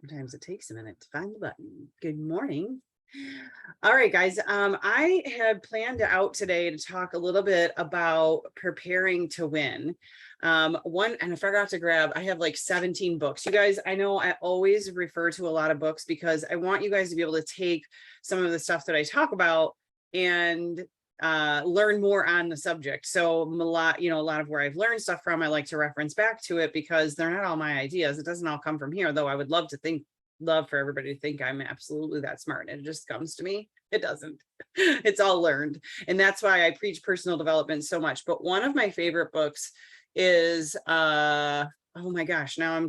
Sometimes it takes a minute to find the button. Good morning. All right, guys. I had planned out today to talk a little bit about preparing to win. And I forgot to grab, I have like 17 books. You guys, I know I always refer to a lot of books because I want you guys to be able to take some of the stuff that I talk about and learn more on the subject. So a lot of where I've learned stuff from, I like to reference back to it because they're not all my ideas. It doesn't all come from here, though I would love for everybody to think I'm absolutely that smart. And it just comes to me. It doesn't. It's all learned. And that's why I preach personal development so much. But one of my favorite books is oh my gosh, now I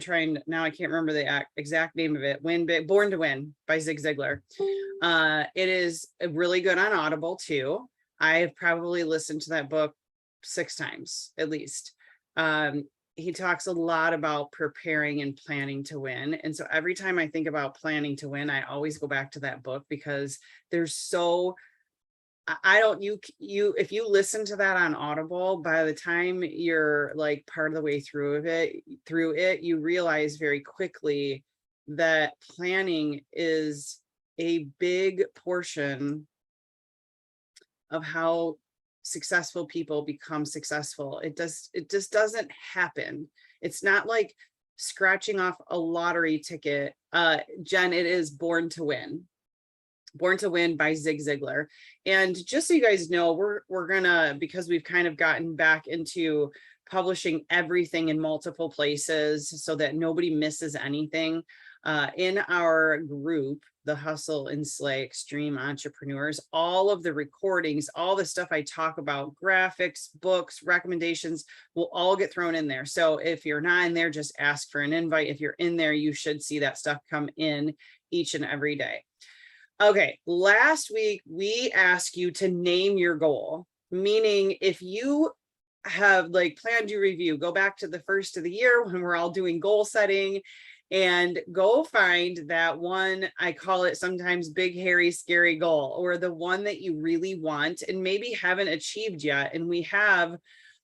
can't remember the exact name of it. Born to Win by Zig Ziglar. It is really good on Audible too. I've probably listened to that book 6 times at least. He talks a lot about preparing and planning to win. And so every time I think about planning to win, I always go back to that book because if you listen to that on Audible, by the time you're like part of the way through it, you realize very quickly that planning is a big portion of how successful people become successful. It just doesn't happen. It's not like scratching off a lottery ticket. Jen, it is Born to Win. Born to Win by Zig Ziglar. And just so you guys know, we're gonna, because we've kind of gotten back into publishing everything in multiple places so that nobody misses anything. In our group, the Hustle and Slay Extreme Entrepreneurs, all of the recordings, all the stuff I talk about, graphics, books, recommendations, will all get thrown in there. So if you're not in there, just ask for an invite. If you're in there, you should see that stuff come in each and every day. Okay, last week we asked you to name your goal, meaning if you have like planned your review, go back to the first of the year when we're all doing goal setting and go find that one. I call it sometimes big, hairy, scary goal, or the one that you really want and maybe haven't achieved yet. And we have,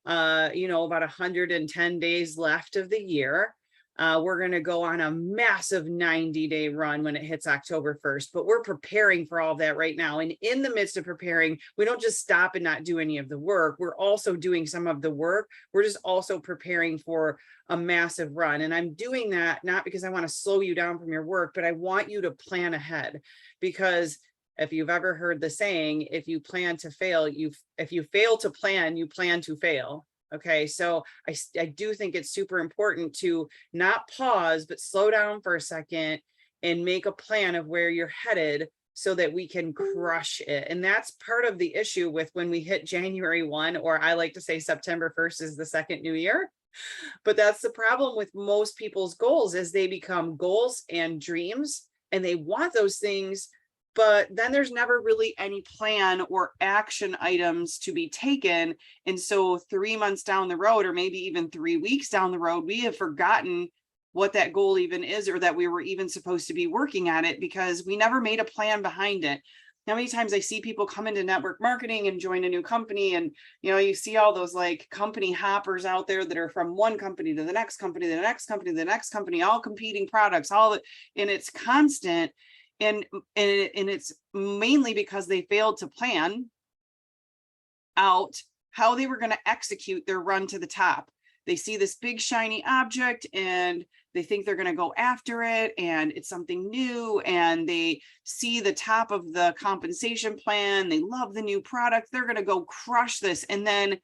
about 110 days left of the year. We're going to go on a massive 90-day run when it hits October 1st, but we're preparing for all of that right now. And in the midst of preparing, we don't just stop and not do any of the work. We're also doing some of the work. We're just also preparing for a massive run. And I'm doing that not because I want to slow you down from your work, but I want you to plan ahead. Because if you've ever heard the saying, if you plan to fail, if you fail to plan, you plan to fail. Okay, so I do think it's super important to not pause, but slow down for a second and make a plan of where you're headed so that we can crush it. And that's part of the issue with when we hit January 1, or I like to say September 1st is the second new year. But that's the problem with most people's goals, is they become goals and dreams and they want those things, but then there's never really any plan or action items to be taken. And so 3 months down the road, or maybe even 3 weeks down the road, we have forgotten what that goal even is, or that we were even supposed to be working at it because we never made a plan behind it. How many times I see people come into network marketing and join a new company, and you see all those like company hoppers out there that are from one company to the next company, the next company, the next company, all competing products, and it's constant. And it's mainly because they failed to plan out how they were going to execute their run to the top. They see this big shiny object and they think they're going to go after it, and it's something new, and they see the top of the compensation plan. They love the new product. They're going to go crush this. And then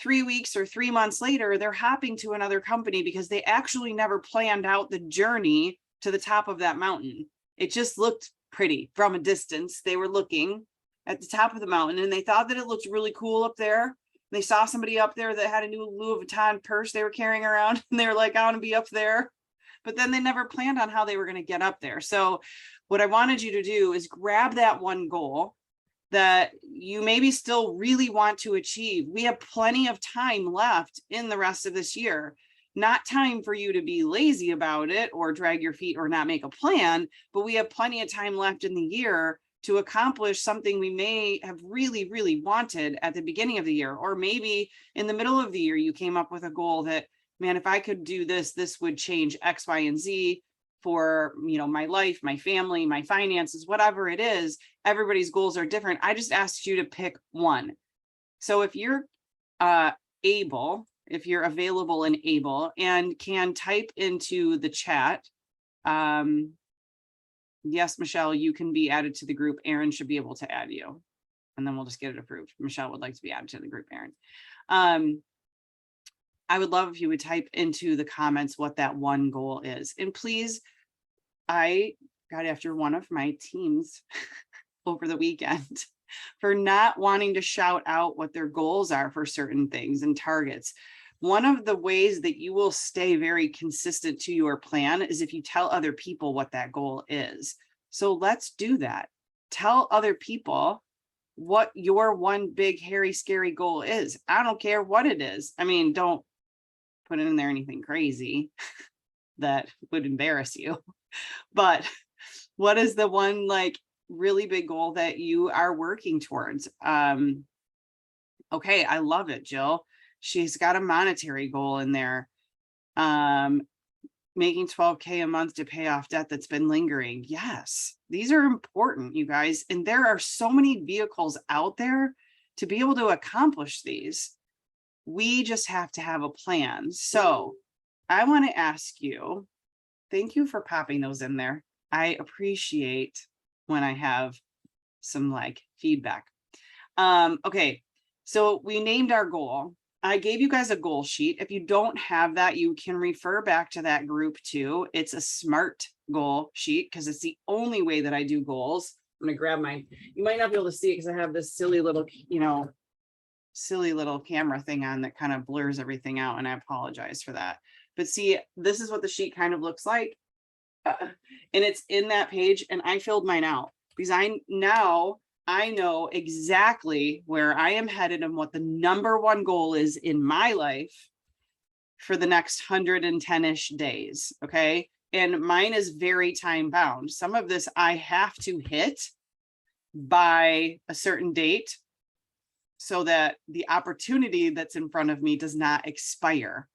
3 weeks or 3 months later, they're hopping to another company because they actually never planned out the journey to the top of that mountain. It just looked pretty from a distance. They were looking at the top of the mountain and they thought that it looked really cool up there. They saw somebody up there that had a new Louis Vuitton purse they were carrying around, and they were like, I want to be up there. But then they never planned on how they were going to get up there. So what I wanted you to do is grab that one goal that you maybe still really want to achieve. We have plenty of time left in the rest of this year. Not time for you to be lazy about it or drag your feet or not make a plan, but we have plenty of time left in the year to accomplish something we may have really, really wanted at the beginning of the year. Or maybe in the middle of the year, you came up with a goal that, man, if I could do this, this would change X, Y, and Z. for, my life, my family, my finances, whatever it is. Everybody's goals are different. I just asked you to pick one. So if you're if you're available and able and can type into the chat, yes, Michelle, you can be added to the group. Aaron should be able to add you, and then we'll just get it approved. Michelle would like to be added to the group, Aaron. I would love if you would type into the comments what that one goal is. And please, I got after one of my teams over the weekend for not wanting to shout out what their goals are for certain things and targets. One of the ways that you will stay very consistent to your plan is if you tell other people what that goal is. So let's do that. Tell other people what your one big, hairy, scary goal is. I don't care what it is. I mean, don't put in there anything crazy that would embarrass you. But what is the one like really big goal that you are working towards? Okay, I love it, Jill. She's got a monetary goal in there. Making $12K a month to pay off debt that's been lingering. Yes, these are important, you guys. And there are so many vehicles out there to be able to accomplish these. We just have to have a plan. So I want to ask you, thank you for popping those in there. I appreciate when I have some like feedback. Okay, so we named our goal. I gave you guys a goal sheet. If you don't have that, you can refer back to that group too. It's a SMART goal sheet because it's the only way that I do goals. I'm gonna grab mine. You might not be able to see it because I have this silly little, silly little camera thing on that kind of blurs everything out, and I apologize for that. But see, this is what the sheet kind of looks like. And it's in that page, and I filled mine out because I know exactly where I am headed and what the number one goal is in my life for the next 110-ish days. Okay. And mine is very time bound. Some of this I have to hit by a certain date so that the opportunity that's in front of me does not expire.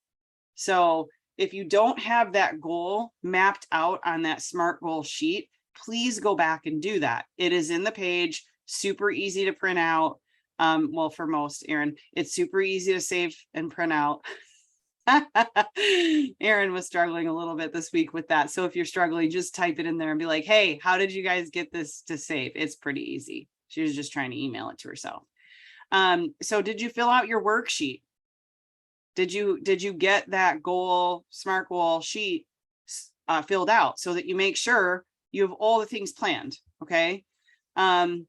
So if you don't have that goal mapped out on that SMART goal sheet, please go back and do that. It is in the page, super easy to print out. Well, for most, Aaron, it's super easy to save and print out. Aaron was struggling a little bit this week with that. So if you're struggling, just type it in there and be like, hey, how did you guys get this to save? It's pretty easy. She was just trying to email it to herself. So did you fill out your worksheet? Did you get that goal, SMART goal sheet filled out so that you make sure you have all the things planned? Okay. I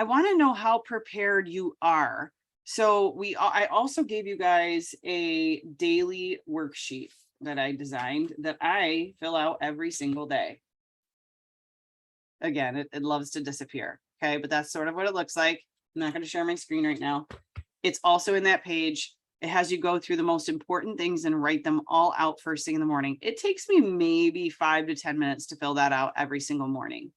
want to know how prepared you are. So I also gave you guys a daily worksheet that I designed that I fill out every single day. Again, it loves to disappear. Okay, but that's sort of what it looks like. I'm not going to share my screen right now. It's also in that page. It has you go through the most important things and write them all out first thing in the morning. It takes me maybe 5 to 10 minutes to fill that out every single morning.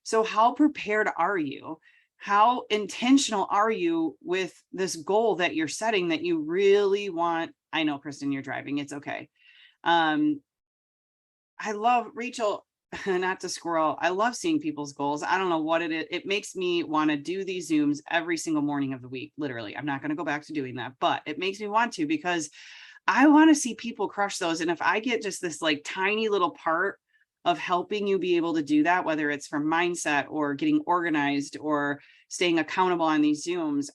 So how prepared are you? How intentional are you with this goal that you're setting that you really want? I know, Kristen, you're driving. It's okay. I love, Rachel, not to squirrel. I love seeing people's goals. I don't know what it is. It makes me want to do these Zooms every single morning of the week. Literally, I'm not going to go back to doing that, but it makes me want to because I want to see people crush those. And if I get just this like tiny little part of helping you be able to do that, whether it's from mindset or getting organized or staying accountable on these Zooms,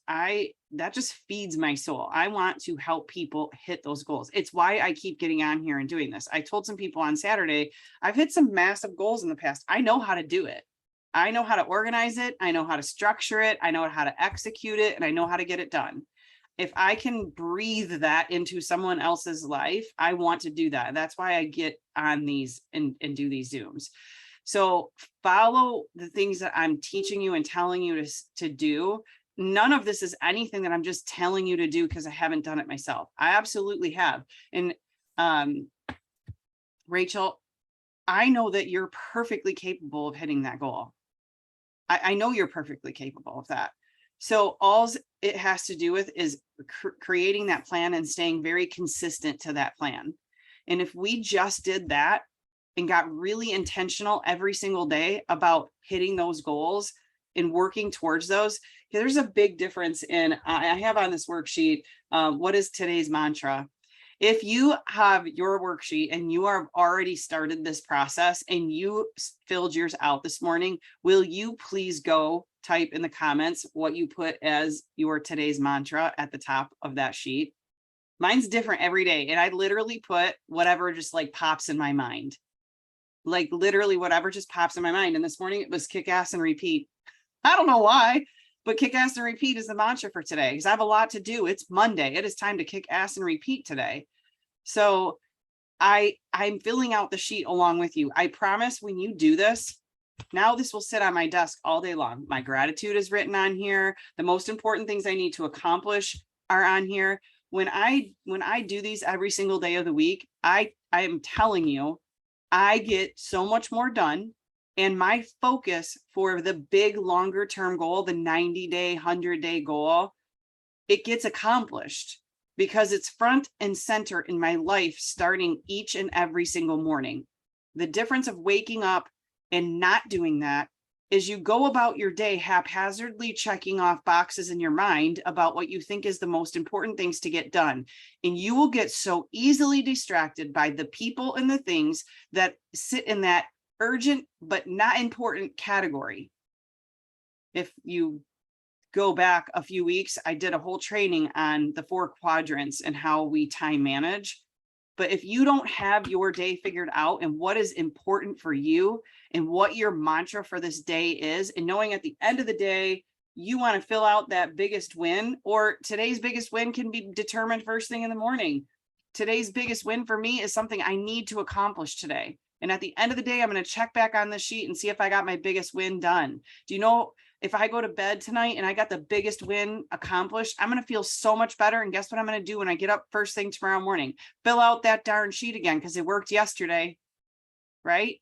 that just feeds my soul. I want to help people hit those goals. It's why I keep getting on here and doing this. I told some people on Saturday, I've hit some massive goals in the past. I know how to do it. I know how to organize it. I know how to structure it. I know how to execute it, and I know how to get it done. If I can breathe that into someone else's life, I want to do that. That's why I get on these and do these Zooms. So follow the things that I'm teaching you and telling you to do. None of this is anything that I'm just telling you to do because I haven't done it myself. I absolutely have. And Rachel, I know that you're perfectly capable of hitting that goal. I know you're perfectly capable of that. So all it has to do with is creating that plan and staying very consistent to that plan. And if we just did that and got really intentional every single day about hitting those goals and working towards those, there's a big difference in, I have on this worksheet, what is today's mantra? If you have your worksheet and you have already started this process and you filled yours out this morning, will you please go type in the comments what you put as your today's mantra at the top of that sheet? Mine's different every day. And I literally put whatever just like pops in my mind, like literally whatever just pops in my mind. And this morning it was kick ass and repeat. I don't know why, but kick ass and repeat is the mantra for today because I have a lot to do. It's Monday. It is time to kick ass and repeat today. So I'm filling out the sheet along with you. I promise when you do this, now this will sit on my desk all day long. My gratitude is written on here. The most important things I need to accomplish are on here. When I do these every single day of the week, I am telling you, I get so much more done. And my focus for the big longer term goal, the 90-day, 100-day goal, it gets accomplished because it's front and center in my life starting each and every single morning. The difference of waking up and not doing that is you go about your day haphazardly checking off boxes in your mind about what you think is the most important things to get done. And you will get so easily distracted by the people and the things that sit in that urgent but not important category. If you go back a few weeks, I did a whole training on the 4 quadrants and how we time manage. But if you don't have your day figured out and what is important for you and what your mantra for this day is, and knowing at the end of the day, you want to fill out that biggest win, or today's biggest win can be determined first thing in the morning. Today's biggest win for me is something I need to accomplish today. And at the end of the day, I'm going to check back on the sheet and see if I got my biggest win done. Do you know, if I go to bed tonight and I got the biggest win accomplished, I'm going to feel so much better. And guess what I'm going to do when I get up first thing tomorrow morning? Fill out that darn sheet again because it worked yesterday, right?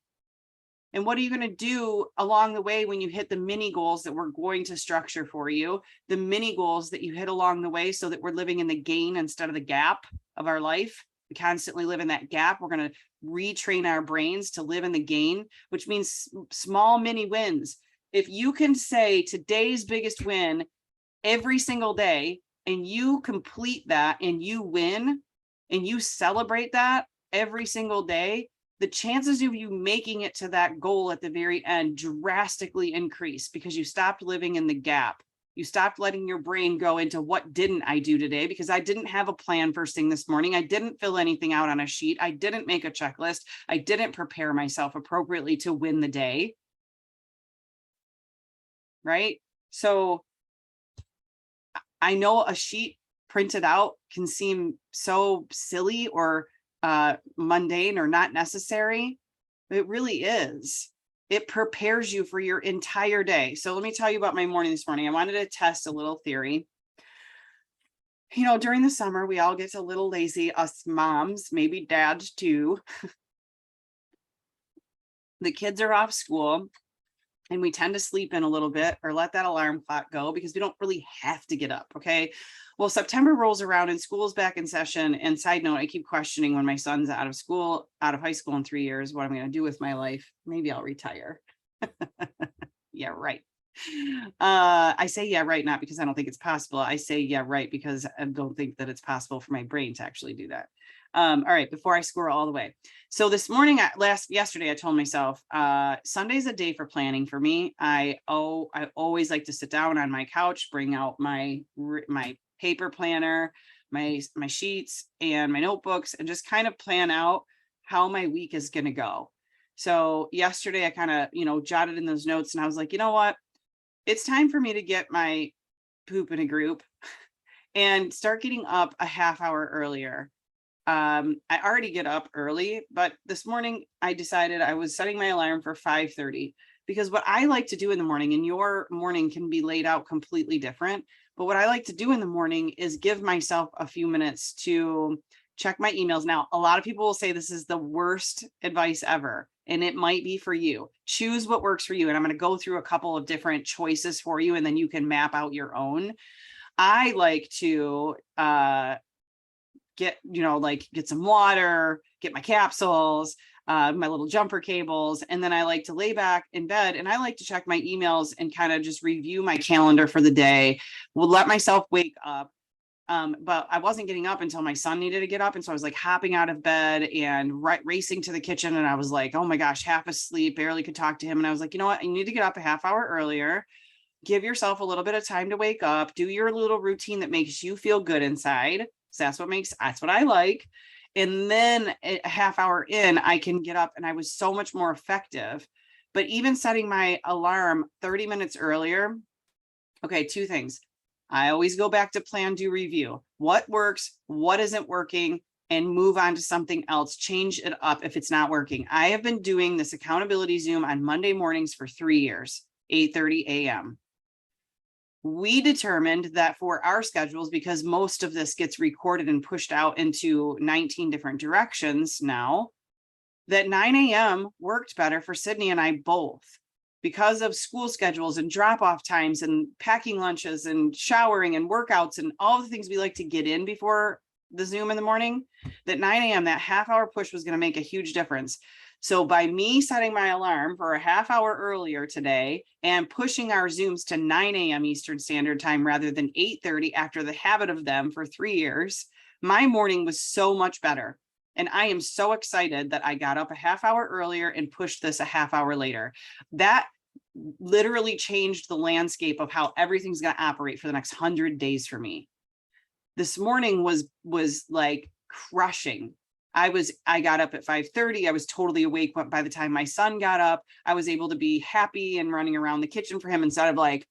And what are you going to do along the way when you hit the mini goals that we're going to structure for you, the mini goals that you hit along the way so that we're living in the gain instead of the gap of our life? We constantly live in that gap. We're going to retrain our brains to live in the gain, which means small mini wins. If you can say today's biggest win every single day and you complete that and you win and you celebrate that every single day, the chances of you making it to that goal at the very end drastically increase because you stopped living in the gap. You stopped letting your brain go into what didn't I do today because I didn't have a plan first thing this morning. I didn't fill anything out on a sheet. I didn't make a checklist. I didn't prepare myself appropriately to win the day. Right? So I know a sheet printed out can seem so silly or mundane or not necessary. It really is. It prepares you for your entire day. So let me tell you about my morning this morning. I wanted to test a little theory. You know, during the summer, we all get a little lazy, us moms, maybe dads too. The kids are off school and we tend to sleep in a little bit or let that alarm clock go because we don't really have to get up. Okay. Well, September rolls around and school's back in session. And side note, I keep questioning when my son's out of school, out of high school in 3 years, what I'm going to do with my life. Maybe I'll retire. Yeah, right. I say, yeah, right. Not because I don't think it's possible. I say, yeah, right. Because I don't think that it's possible for my brain to actually do that. All right, before I squirrel all the way. So this morning, yesterday, I told myself, Sunday's a day for planning for me. I always like to sit down on my couch, bring out my paper planner, my sheets and my notebooks, and just kind of plan out how my week is going to go. So yesterday I kind of, jotted in those notes and I was like, you know what? It's time for me to get my poop in a group and start getting up a half hour earlier. I already get up early, but this morning I decided I was setting my alarm for 5:30 because what I like to do in the morning, and your morning can be laid out completely different, but what I like to do in the morning is give myself a few minutes to check my emails. Now, a lot of people will say this is the worst advice ever, and it might be for you. Choose what works for you. And I'm going to go through a couple of different choices for you, and then you can map out your own. I like to, get some water, get my capsules, my little jumper cables. And then I like to lay back in bed and I like to check my emails and kind of just review my calendar for the day. We'll let myself wake up. But I wasn't getting up until my son needed to get up. And so I was like hopping out of bed and racing to the kitchen. And I was like, oh my gosh, half asleep, barely could talk to him. And I was like, you know what? I need to get up a half hour earlier. Give yourself a little bit of time to wake up, do your little routine that makes you feel good inside. So that's what I like. And then a half hour in, I can get up and I was so much more effective. But even setting my alarm 30 minutes earlier. Okay, two things. I always go back to plan, do, review. What works, what isn't working, and move on to something else. Change it up if it's not working. I have been doing this accountability Zoom on Monday mornings for 3 years, 8:30 a.m. We determined that for our schedules, because most of this gets recorded and pushed out into 19 different directions now, that 9 a.m. worked better for Sydney and I both. Because of school schedules and drop-off times and packing lunches and showering and workouts and all the things we like to get in before the Zoom in the morning, that 9 a.m., that half hour push was going to make a huge difference. So by me setting my alarm for a half hour earlier today and pushing our Zooms to 9 a.m. Eastern Standard Time rather than 8:30 after the habit of them for 3 years, my morning was so much better. And I am so excited that I got up a half hour earlier and pushed this a half hour later. That literally changed the landscape of how everything's going to operate for the next 100 days for me. This morning was like crushing. I got up at 5:30. I was totally awake. But by the time my son got up, I was able to be happy and running around the kitchen for him instead of like,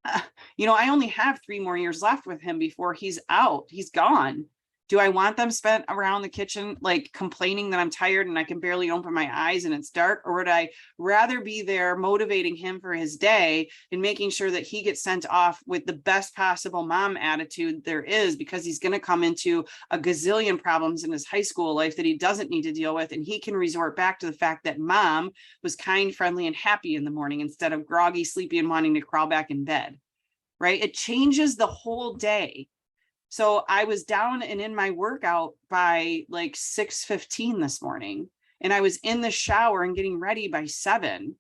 I only have 3 more years left with him before he's out. He's gone. Do I want them spent around the kitchen, like complaining that I'm tired and I can barely open my eyes and it's dark? Or would I rather be there motivating him for his day and making sure that he gets sent off with the best possible mom attitude there is, because he's going to come into a gazillion problems in his high school life that he doesn't need to deal with. And he can resort back to the fact that mom was kind, friendly, and happy in the morning instead of groggy, sleepy, and wanting to crawl back in bed, right? It changes the whole day. So I was down and in my workout by like 6:15 this morning, and I was in the shower and getting ready by 7.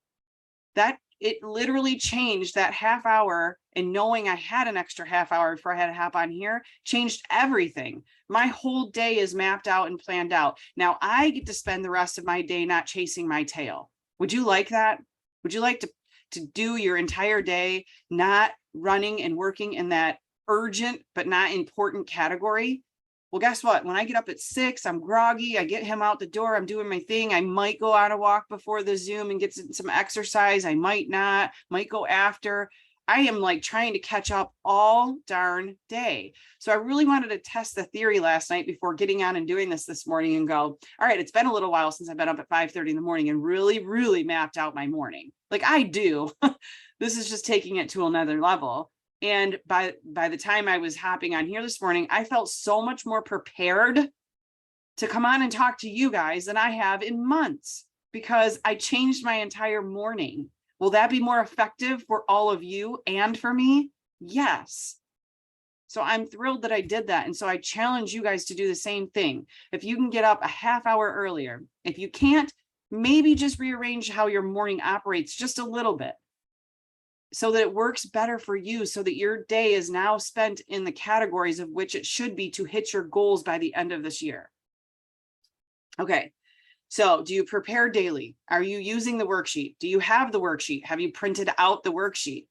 That it literally changed that half hour, and knowing I had an extra half hour before I had to hop on here changed everything. My whole day is mapped out and planned out. Now I get to spend the rest of my day not chasing my tail. Would you like that? Would you like to do your entire day not running and working in that urgent but not important category? Well, guess what? When I get up at 6, I'm groggy. I get him out the door. I'm doing my thing. I might go on a walk before the Zoom and get some exercise. I might not, might go after. I am like trying to catch up all darn day. So I really wanted to test the theory last night before getting on and doing this morning and go, all right, it's been a little while since I've been up at 5:30 in the morning and really mapped out my morning. Like I do. This is just taking it to another level. And by the time I was hopping on here this morning, I felt so much more prepared to come on and talk to you guys than I have in months, because I changed my entire morning. Will that be more effective for all of you and for me? Yes. So I'm thrilled that I did that. And so I challenge you guys to do the same thing. If you can get up a half hour earlier, if you can't, maybe just rearrange how your morning operates just a little bit, so that it works better for you, so that your day is now spent in the categories of which it should be to hit your goals by the end of this year. Okay, so do you prepare daily? Are you using the worksheet? Do you have the worksheet? Have you printed out the worksheet?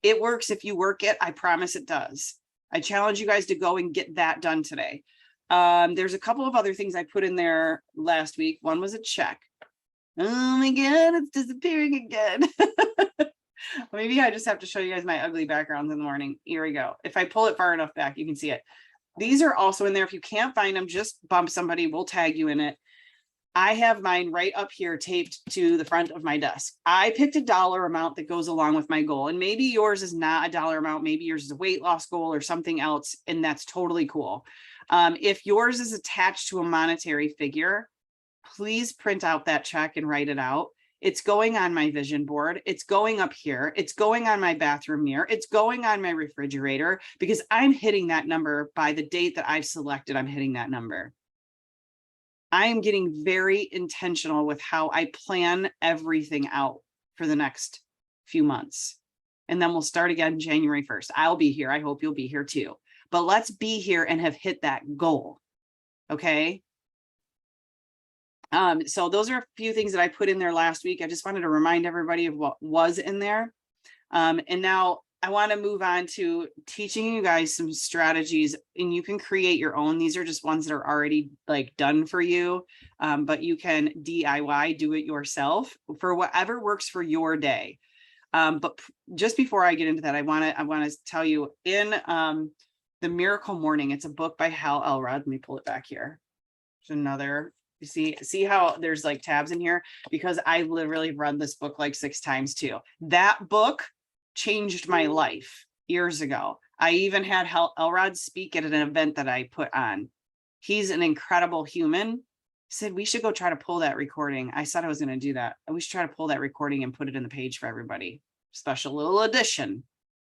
It works if you work it. I promise it does. I challenge you guys to go and get that done today. There's a couple of other things I put in there last week. One was a check. Oh my God, it's disappearing again. Maybe I just have to show you guys my ugly backgrounds in the morning. Here we go. If I pull it far enough back, you can see it. These are also in there. If you can't find them, just bump somebody. We'll tag you in it. I have mine right up here taped to the front of my desk. I picked a dollar amount that goes along with my goal. And maybe yours is not a dollar amount. Maybe yours is a weight loss goal or something else. And that's totally cool. If yours is attached to a monetary figure, please print out that check and write it out. It's going on my vision board. It's going up here. It's going on my bathroom mirror. It's going on my refrigerator, because I'm hitting that number by the date that I've selected. I'm hitting that number. I am getting very intentional with how I plan everything out for the next few months. And then we'll start again January 1st. I'll be here. I hope you'll be here too. But let's be here and have hit that goal. Okay. So those are a few things that I put in there last week. I just wanted to remind everybody of what was in there. And now I want to move on to teaching you guys some strategies, and you can create your own. These are just ones that are already like done for you, but you can DIY, do it yourself for whatever works for your day. But just before I get into that, I want to tell you in The Miracle Morning, it's a book by Hal Elrod. Let me pull it back here. There's another. You see how there's like tabs in here, because I literally read this book like 6 times too. That book changed my life years ago. I even had Hal Elrod speak at an event that I put on. He's an incredible human. He said, we should go try to pull that recording. I said I was going to do that. We should try to pull that recording and put it in the page for everybody. Special little edition.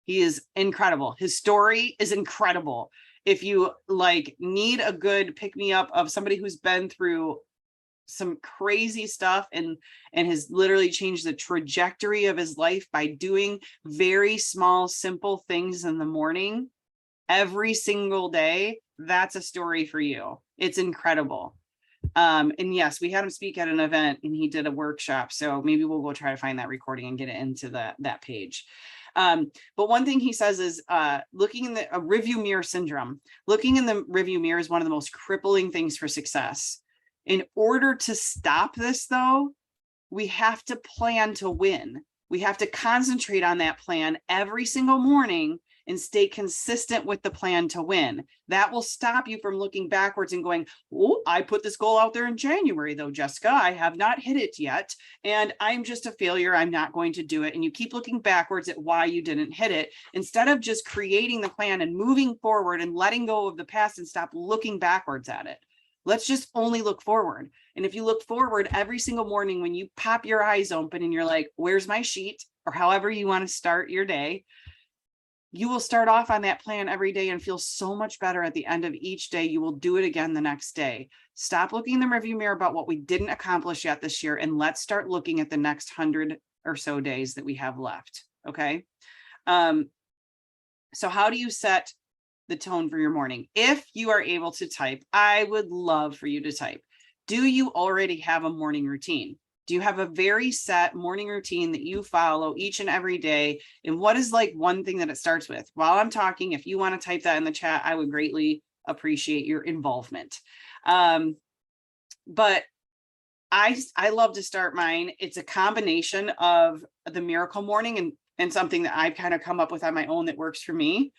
He is incredible. His story is incredible. If you like need a good pick me up of somebody who's been through some crazy stuff and has literally changed the trajectory of his life by doing very small, simple things in the morning every single day, that's a story for you. It's incredible. And yes, we had him speak at an event and he did a workshop. So maybe we'll go try to find that recording and get it into that page. But one thing he says is looking in the review mirror syndrome. Looking in the review mirror is one of the most crippling things for success. In order to stop this, though, we have to plan to win. We have to concentrate on that plan every single morning and stay consistent with the plan to win. That will stop you from looking backwards and going, oh, I put this goal out there in January, though, Jessica, I have not hit it yet. And I'm just a failure. I'm not going to do it. And you keep looking backwards at why you didn't hit it, instead of just creating the plan and moving forward and letting go of the past and stop looking backwards at it. Let's just only look forward. And if you look forward every single morning, when you pop your eyes open and you're like, where's my sheet? Or however you want to start your day, you will start off on that plan every day and feel so much better at the end of each day. You will do it again the next day. Stop looking in the rearview mirror about what we didn't accomplish yet this year, and let's start looking at the next 100 or so days that we have left. Okay. So how do you set the tone for your morning? If you are able to type, I would love for you to type. Do you already have a morning routine? Do you have a very set morning routine that you follow each and every day? And what is like one thing that it starts with? While I'm talking, if you want to type that in the chat, I would greatly appreciate your involvement. But I love to start mine. It's a combination of the Miracle Morning and something that I've kind of come up with on my own that works for me.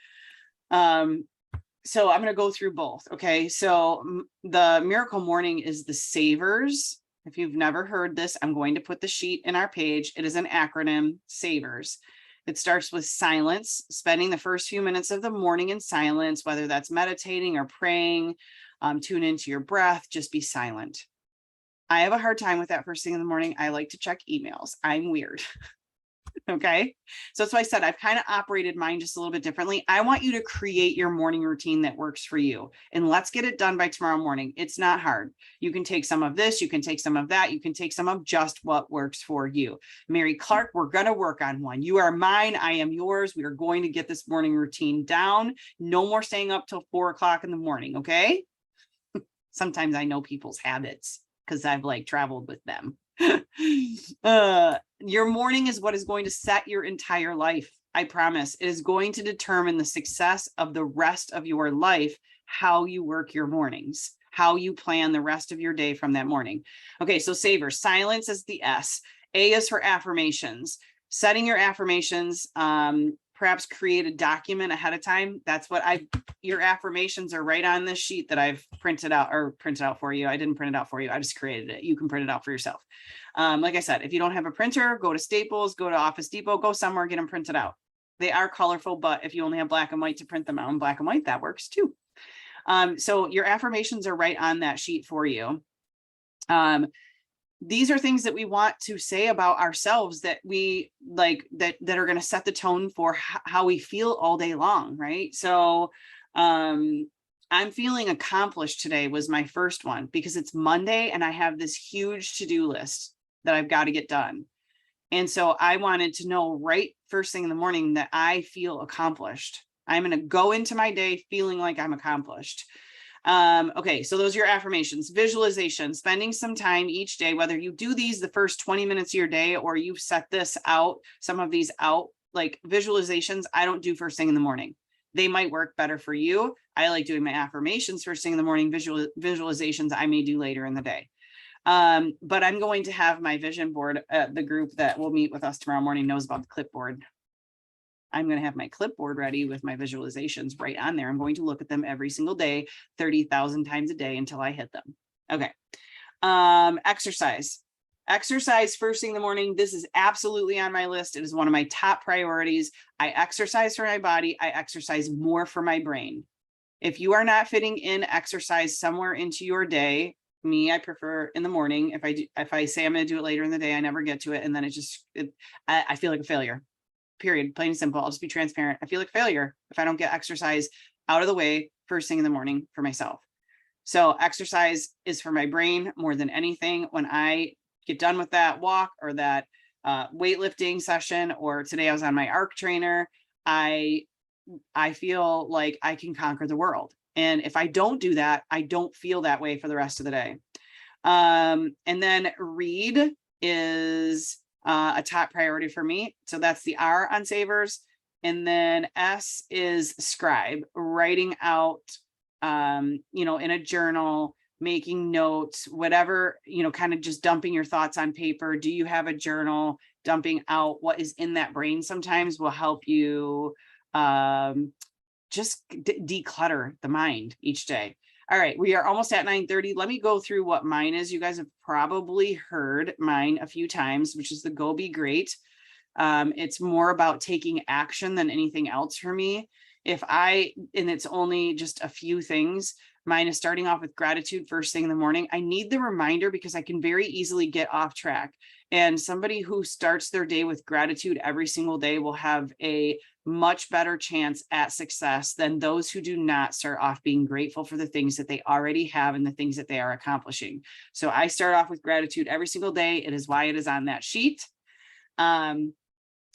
So I'm going to go through both. Okay. So the Miracle Morning is the SAVERS. If you've never heard this, I'm going to put the sheet in our page. It is an acronym, SAVERS. It starts with silence, spending the first few minutes of the morning in silence, whether that's meditating or praying, tune into your breath, just be silent. I have a hard time with that first thing in the morning. I like to check emails. I'm weird. Okay. So that's why I said I've kind of operated mine just a little bit differently. I want you to create your morning routine that works for you. And let's get it done by tomorrow morning. It's not hard. You can take some of this, you can take some of that, you can take some of just what works for you. Mary Clark, we're going to work on one. You are mine, I am yours. We are going to get this morning routine down. No more staying up till 4 o'clock in the morning. Okay. Sometimes I know people's habits because I've like traveled with them. Your morning is what is going to set your entire life. I promise. It is going to determine the success of the rest of your life, how you work your mornings, how you plan the rest of your day from that morning. Okay, so SAVERS. Silence is the S. A is for affirmations. Setting your affirmations, perhaps create a document ahead of time. That's what your affirmations are right on this sheet that I've printed out for you. I didn't print it out for you. I just created it. You can print it out for yourself. Like I said, if you don't have a printer, go to Staples, go to Office Depot, go somewhere, get them printed out. They are colorful, but if you only have black and white to print them out in black and white, that works too. So your affirmations are right on that sheet for you. These are things that we want to say about ourselves that we like, that are going to set the tone for how we feel all day long. Right. So, I'm feeling accomplished today was my first one because it's Monday and I have this huge to-do list that I've got to get done. And so I wanted to know right first thing in the morning that I feel accomplished. I'm going to go into my day feeling like I'm accomplished. Okay, so those are your affirmations. Visualization, spending some time each day, whether you do these the first 20 minutes of your day or you've set this out, some of these out, like visualizations, I don't do first thing in the morning. They might work better for you. I like doing my affirmations first thing in the morning. Visualizations I may do later in the day. But I'm going to have my vision board, the group that will meet with us tomorrow morning knows about the clipboard. I'm going to have my clipboard ready with my visualizations right on there. I'm going to look at them every single day, 30,000 times a day until I hit them. Okay. Exercise. Exercise first thing in the morning. This is absolutely on my list. It is one of my top priorities. I exercise for my body. I exercise more for my brain. If you are not fitting in exercise somewhere into your day, me, I prefer in the morning. If I say I'm going to do it later in the day, I never get to it. And then I feel like a failure, period. Plain and simple. I'll just be transparent. I feel like failure if I don't get exercise out of the way first thing in the morning for myself. So exercise is for my brain more than anything. When I get done with that walk or that weightlifting session, or today I was on my arc trainer, I feel like I can conquer the world. And if I don't do that, I don't feel that way for the rest of the day. And then read is a top priority for me. So that's the R on Savers. And then S is scribe, writing out, in a journal, making notes, whatever, kind of just dumping your thoughts on paper. Do you have a journal? Dumping out what is in that brain sometimes will help you just declutter the mind each day. All right, we are almost at 9:30. Let me go through what mine is. You guys have probably heard mine a few times, which is the Go Be Great. It's more about taking action than anything else for me. And it's only just a few things. Mine is starting off with gratitude first thing in the morning. I need the reminder because I can very easily get off track. And somebody who starts their day with gratitude every single day will have a much better chance at success than those who do not start off being grateful for the things that they already have and the things that they are accomplishing. So I start off with gratitude every single day. It is why it is on that sheet.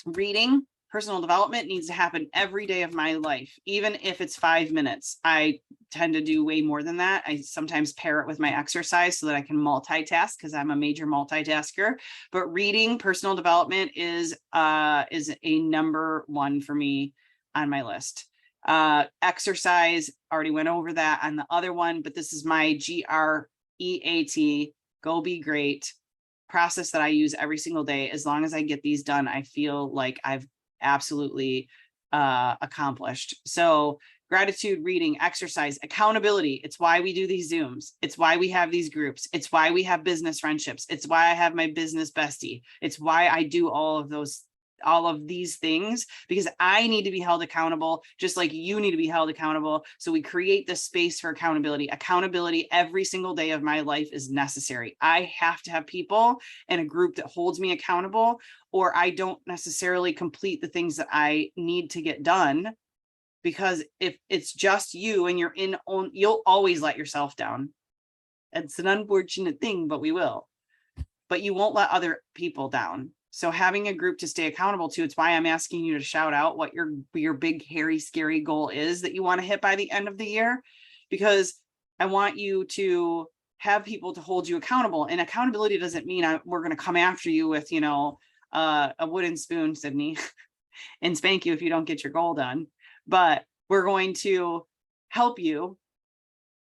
Reading, personal development needs to happen every day of my life, even if it's 5 minutes. I tend to do way more than that. I sometimes pair it with my exercise so that I can multitask because I'm a major multitasker. But reading, personal development is a number one for me on my list. Exercise, already went over that on the other one, but this is my GREAT, Go Be Great process that I use every single day. As long as I get these done, I feel like I've absolutely accomplished. So gratitude, reading, exercise, accountability. It's why we do these Zooms. It's why we have these groups. It's why we have business friendships. It's why I have my business bestie. It's why I do all of these things, because I need to be held accountable, just like you need to be held accountable. So we create this space for accountability. Accountability every single day of my life is necessary. I have to have people in a group that holds me accountable, or I don't necessarily complete the things that I need to get done. Because if it's just you and you'll always let yourself down. It's an unfortunate thing, but we will. But you won't let other people down. So having a group to stay accountable to, it's why I'm asking you to shout out what your big, hairy, scary goal is that you want to hit by the end of the year, because I want you to have people to hold you accountable. And accountability doesn't mean we're going to come after you with, a wooden spoon, Sydney, and spank you if you don't get your goal done. But we're going to help you,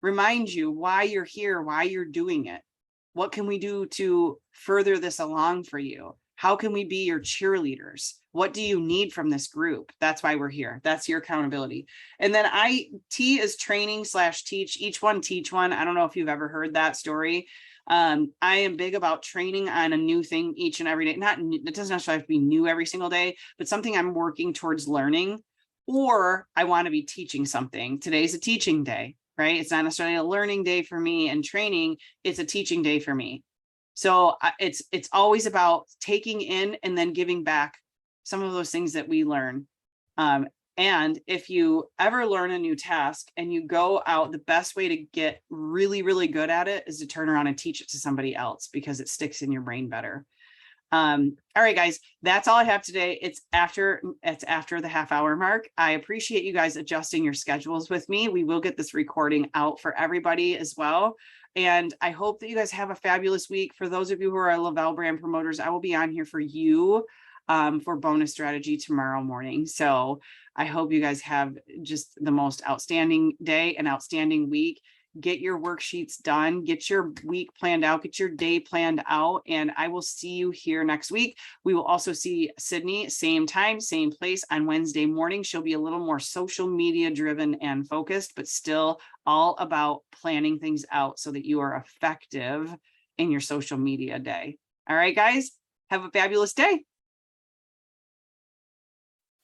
remind you why you're here, why you're doing it. What can we do to further this along for you? How can we be your cheerleaders? What do you need from this group? That's why we're here. That's your accountability. And then T is training / teach. Each one teach one. I don't know if you've ever heard that story. I am big about training on a new thing each and every day. It doesn't necessarily have to be new every single day, but something I'm working towards learning, or I want to be teaching something. Today's a teaching day, right? It's not necessarily a learning day for me and training. It's a teaching day for me. So it's always about taking in and then giving back some of those things that we learn. And if you ever learn a new task and you go out, the best way to get really, really good at it is to turn around and teach it to somebody else, because it sticks in your brain better. All right, guys, that's all I have today. It's after the half-hour mark. I appreciate you guys adjusting your schedules with me. We will get this recording out for everybody as well. And I hope that you guys have a fabulous week. For those of you who are Lavelle brand promoters, I will be on here for you for bonus strategy tomorrow morning. So I hope you guys have just the most outstanding day and outstanding week. Get your worksheets done, get your week planned out, get your day planned out, and I will see you here next week. We will also see Sydney, same time, same place on Wednesday morning. She'll be a little more social media driven and focused, but still all about planning things out so that you are effective in your social media day. All right, guys, have a fabulous day.